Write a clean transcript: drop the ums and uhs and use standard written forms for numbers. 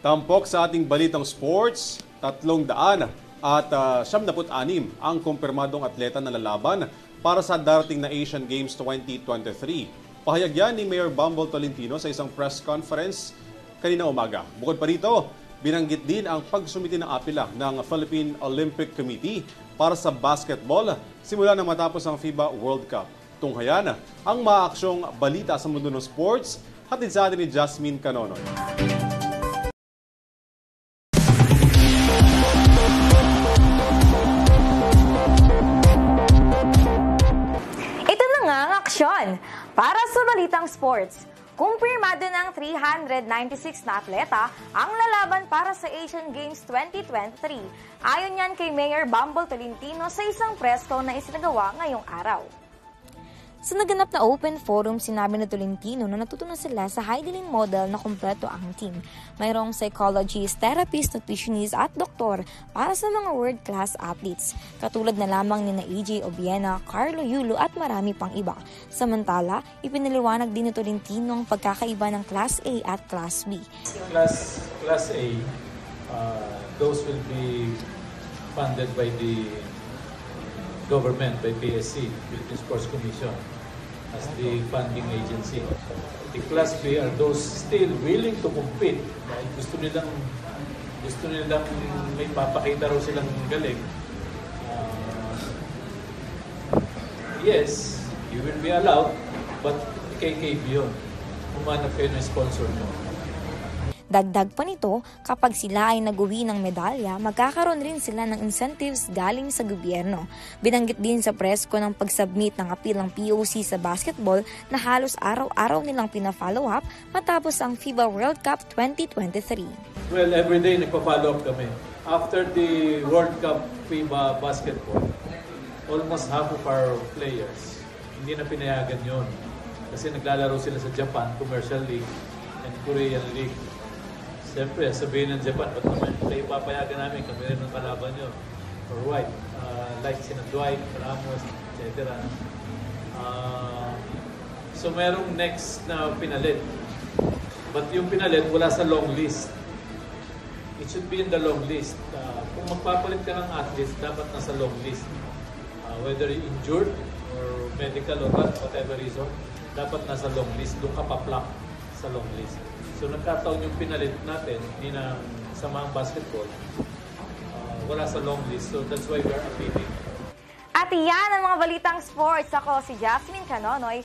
Tampok sa ating balitang sports, 300 at 76 ang kumpirmadong atleta na lalaban para sa darating na Asian Games 2023. Pahayag yan ni Mayor Bumble Tolentino sa isang press conference kanina umaga. Bukod pa rito, binanggit din ang pagsumiti ng apela ng Philippine Olympic Committee para sa basketball simula nang matapos ang FIBA World Cup. Tunghayan ang maaaksyong balita sa mundo ng sports, hatid sa atin ni Jasmine Canonoy. Ito na nga ang aksyon para sa balitang sports. Kumpirmado ng 396 na atleta ang lalaban para sa Asian Games 2023. Ayon yan kay Mayor Bumble Tolentino sa isang press con na isinagawa ngayong araw. Sa naganap na open forum, sinabi ni Tolentino na natutunan sila sa Heidelin model na kumpleto ang team. Mayroong psychologist, therapist, nutritionist at doktor para sa mga world-class athletes. Katulad na lamang ni AJ Obiena, Carlo Yulo at marami pang iba. Samantala, ipinaliwanag din ni Tolentino ang pagkakaiba ng Class A at Class B. Class A, those will be funded by the government, by PSC, Philippine Sports Commission, as the funding agency. The Class B are those still willing to compete. Gusto nilang may papakita raw silang galing. Yes, you will be allowed, but KKB yun. Humanap kayo ng sponsor mo. Dagdag pa nito, kapag sila ay nag-uwi ng medalya, magkakaroon rin sila ng incentives galing sa gobyerno. Binanggit din sa press ko ng pag-submit ng apilang POC sa basketball na halos araw-araw nilang pina-follow up matapos ang FIBA World Cup 2023. Well, every day nagpa-follow up kami. After the World Cup FIBA basketball, almost half of our players hindi na pinayagan yon kasi naglalaro sila sa Japan, Commercial League and Korean League. Siyempre, sabihin ng Japan, ba't naman kayo papayagan namin, kami rin ng kalaban nyo. Or white, like sina Dwight, Ramos, etc. So, merong next na pinalit. But yung pinalit, wala sa long list. It should be in the long list. Kung magpapalit ka ng athletes, dapat nasa long list. Whether injured or medical or whatever reason, dapat nasa long list. Doon ka pa-plak sa long list. So nagkataon yung pinalit natin, hindi na samaang basketball, wala sa long list. So that's why we're appealing. At iyan ang mga balitang sports. Ako si Jasmine Canonoy